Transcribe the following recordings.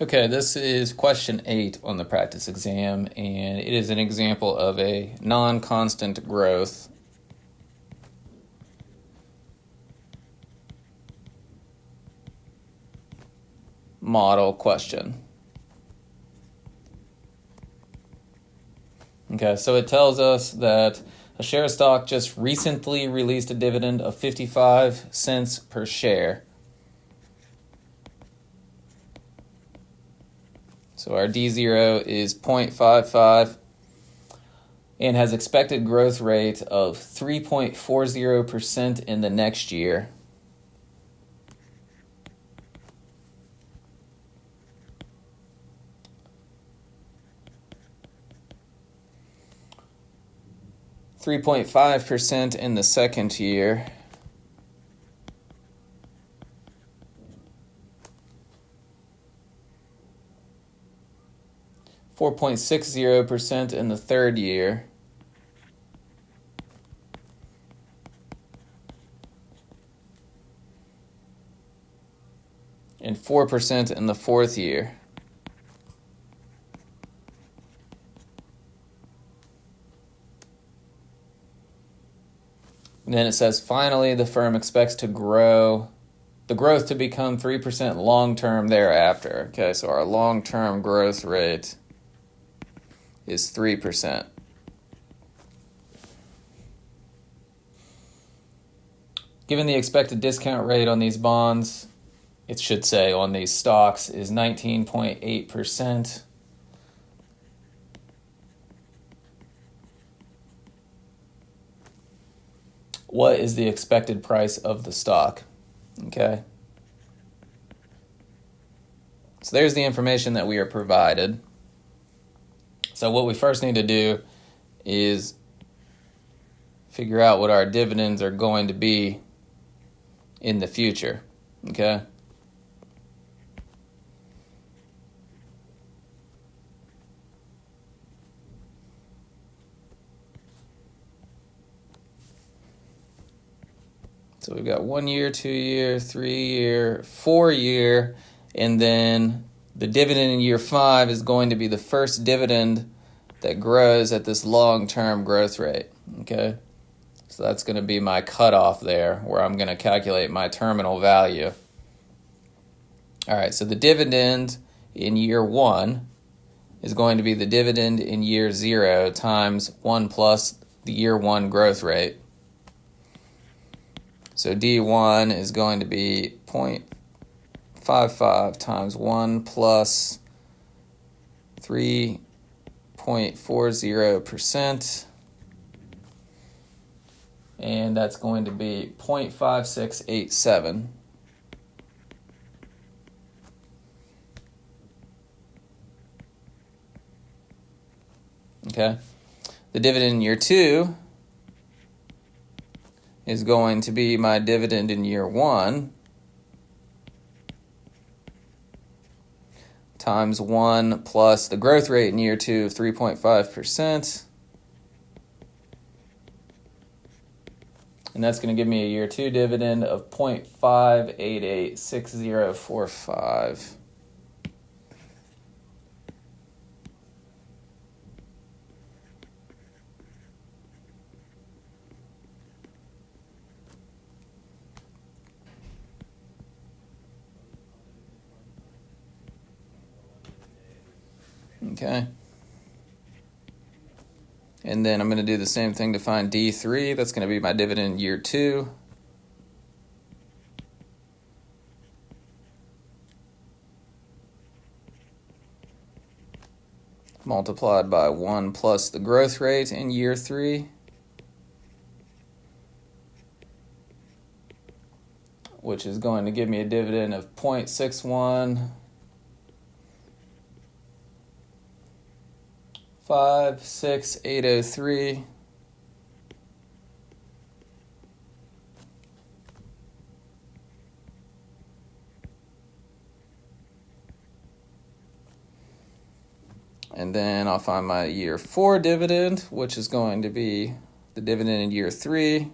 Okay, this is question 8 on the practice exam, and it is an example of a non-constant growth model question. Okay, so it tells us that a share of stock just recently released a dividend of 55 cents per share. So our D0 is 0.55 and has expected growth rate of 3.40% in the next year. (3.5% in the second year, 4.60% in the third year, and 4% in the fourth year. And then it says, finally, the firm expects the growth to become 3% long-term thereafter. Okay, so our long-term growth rate is 3%. Given the expected discount rate on these bonds, it should say on these stocks, is 19.8%. What is the expected price of the stock? Okay. So there's the information that we are provided. So what we first need to do is figure out what our dividends are going to be in the future. Okay. So we've got 1 year, 2 year, 3 year, 4 year, and then the dividend in year 5 is going to be the first dividend that grows at this long-term growth rate. Okay, so that's going to be my cutoff there, where I'm going to calculate my terminal value. All right, so the dividend in year 1 is going to be the dividend in year 0 times 1 plus the year 1 growth rate. So D1 is going to be 0.55 times 1 plus 3.40%. And that's going to be 0.5687. Okay. The dividend in year 2 is going to be my dividend in year 1 times 1 plus the growth rate in year 2 of 3.5%. And that's going to give me a year 2 dividend of 0.5886045. Okay. And then I'm going to do the same thing to find D3. That's going to be my dividend in year 2. Multiplied by 1 plus the growth rate in year 3. Which is going to give me a dividend of 0.61. 56803. And then I'll find my year 4 dividend, which is going to be the dividend in year 3.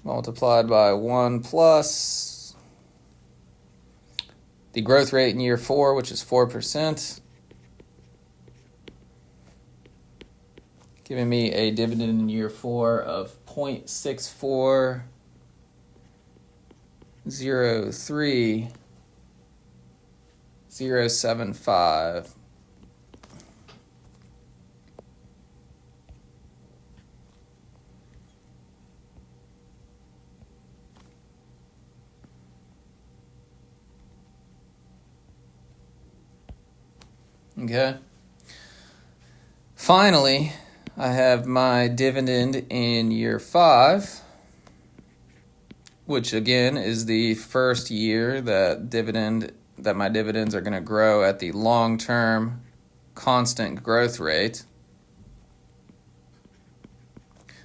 multiplied by 1 plus the growth rate in year 4, which is 4%, giving me a dividend in year 4 of 0.640375. Okay. Finally, I have my dividend in year 5, which again is the first year that my dividends are going to grow at the long-term constant growth rate.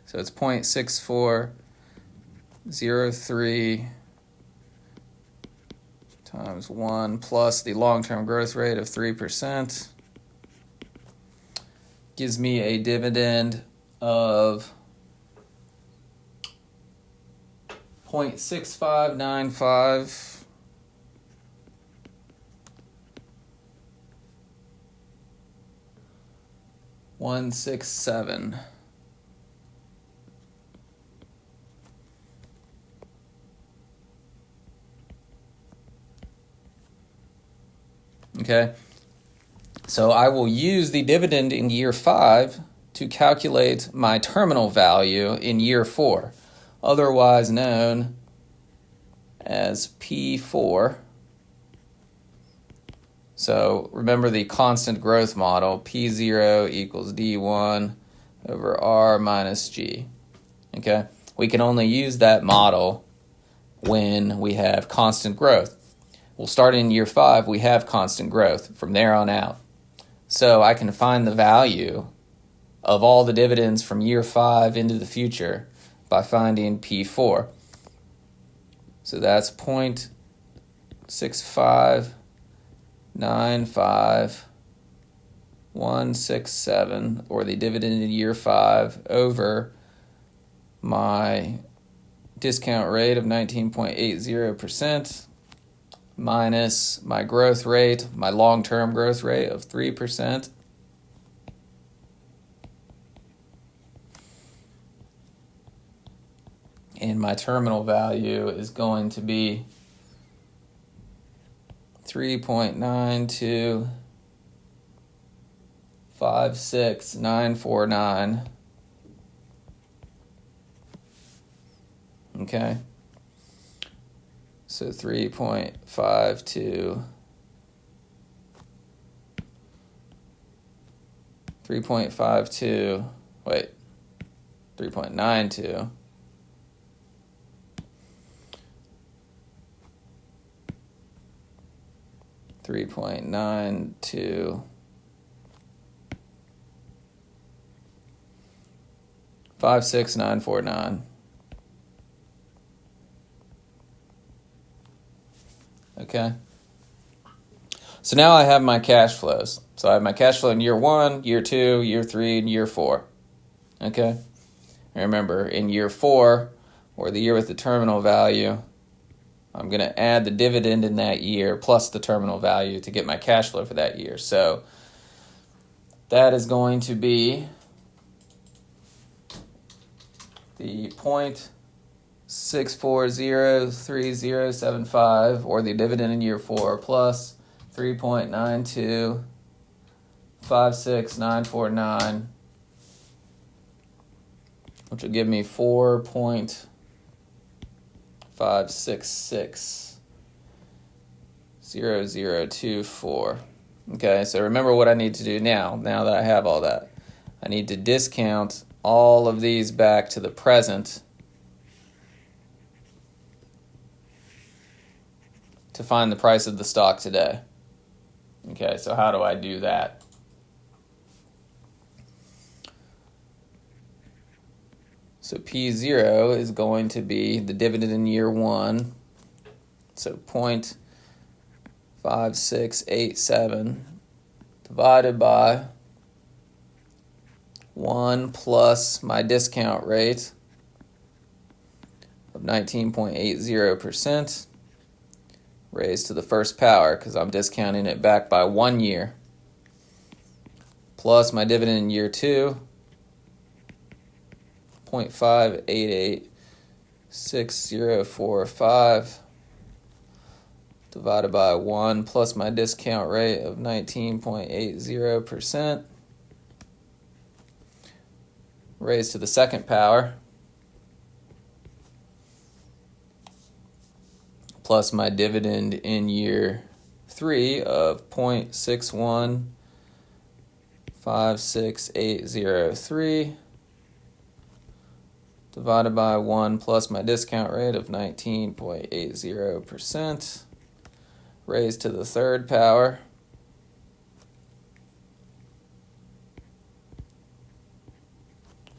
So it's 0.6403 times 1 plus the long-term growth rate of 3%. Gives me a dividend of 0.6595 167. Okay, so I will use the dividend in year 5 to calculate my terminal value in year 4, otherwise known as P4. So remember the constant growth model, P0 equals D1 over R minus G. Okay, we can only use that model when we have constant growth. Well, starting in year 5, we have constant growth from there on out. So I can find the value of all the dividends from year 5 into the future by finding P4. So that's 0.6595167, or the dividend in year 5 over my discount rate of 19.80%. minus my growth rate, my long-term growth rate of 3%. And my terminal value is going to be 3.9256949. Okay. So 3.52, 3.52, wait, 3.92, 3.92, 56949. Okay. So now I have my cash flows. So I have my cash flow in year 1, year 2, year 3, and year 4. Okay. And remember, in year 4, or the year with the terminal value, I'm going to add the dividend in that year plus the terminal value to get my cash flow for that year. So that is going to be the 0.6403075, or the dividend in year 4, plus 3.9256949, which will give me 4.5660024. Okay, so remember what I need to do now that I have all that. I need to discount all of these back to the present to find the price of the stock today. Okay, so how do I do that? So P0 is going to be the dividend in year 1. So 0.5687 divided by 1 plus my discount rate 19.80%, raised to the first power because I'm discounting it back by 1 year, plus my dividend in year 2, 0.5886045 divided by 1, plus my discount rate of 19.80%, raised to the second power, plus my dividend in year 3 of 0.6156803 divided by 1, plus my discount rate of 19.80%, raised to the third power,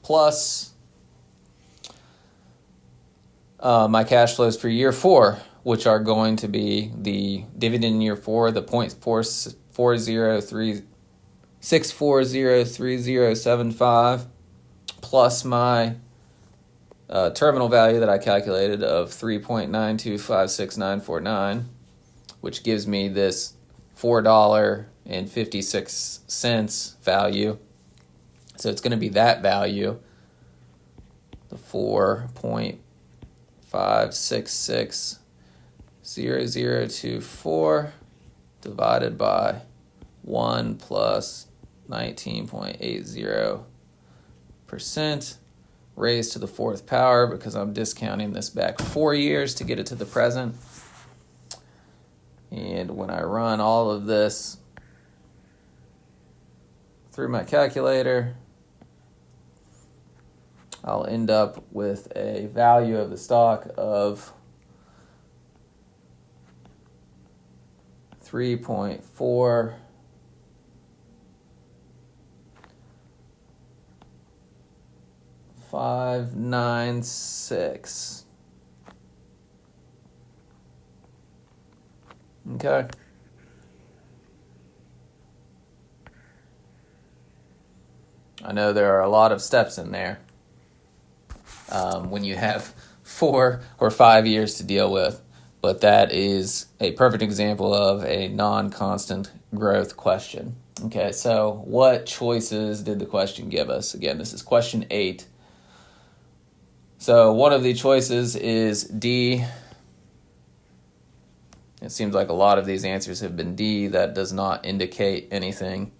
plus my cash flows for year 4, which are going to be the dividend in year 4, the 0.6403075, plus my terminal value that I calculated of 3.9256949, which gives me this $4.56 value. So it's going to be that value, the 4.5660024 divided by 1 plus 19.80%, raised to the fourth power because I'm discounting this back 4 years to get it to the present. And when I run all of this through my calculator, I'll end up with a value of the stock of 3.4596. Okay. I know there are a lot of steps in there when you have 4 or 5 years to deal with, but that is a perfect example of a non-constant growth question. Okay, so what choices did the question give us? Again, this is question 8. So one of the choices is D. It seems like a lot of these answers have been D. That does not indicate anything.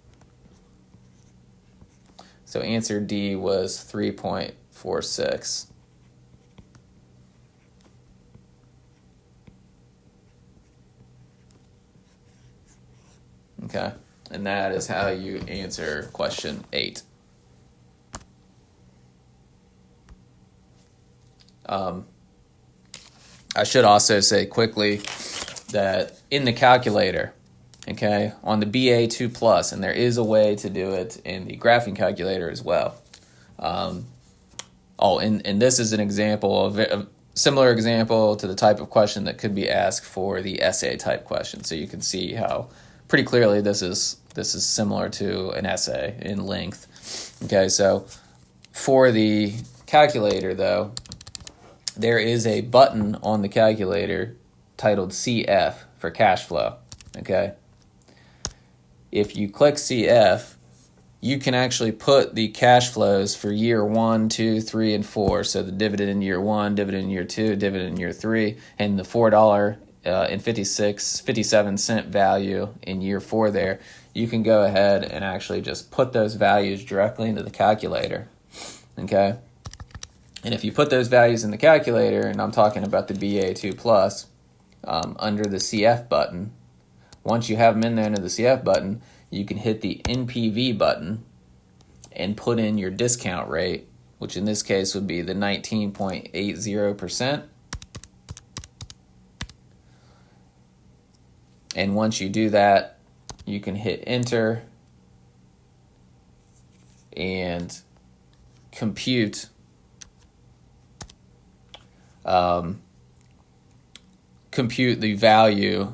So answer D was 3.46. Okay, and that is how you answer question 8. I should also say quickly that in the calculator, okay, on the BA2 Plus, and there is a way to do it in the graphing calculator as well. And this is an example of a similar example to the type of question that could be asked for the essay type question. So you can see how pretty clearly this is similar to an essay in length. Okay, so for the calculator though, there is a button on the calculator titled CF for cash flow. Okay, if you click CF, you can actually put the cash flows for year 1, 2, 3, and 4. So the dividend in year 1, dividend in year 2, dividend in year 3, and the $4.57 value in year 4 there. You can go ahead and actually just put those values directly into the calculator. Okay, and if you put those values in the calculator, and I'm talking about the BA2 Plus, under the CF button, once you have them in there under the CF button, you can hit the NPV button and put in your discount rate, which in this case would be the 19.80%. And once you do that, you can hit enter and compute the value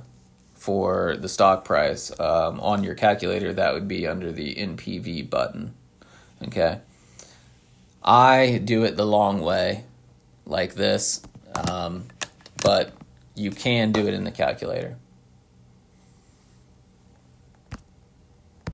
for the stock price on your calculator. That would be under the NPV button. Okay, I do it the long way, like this. but you can do it in the calculator.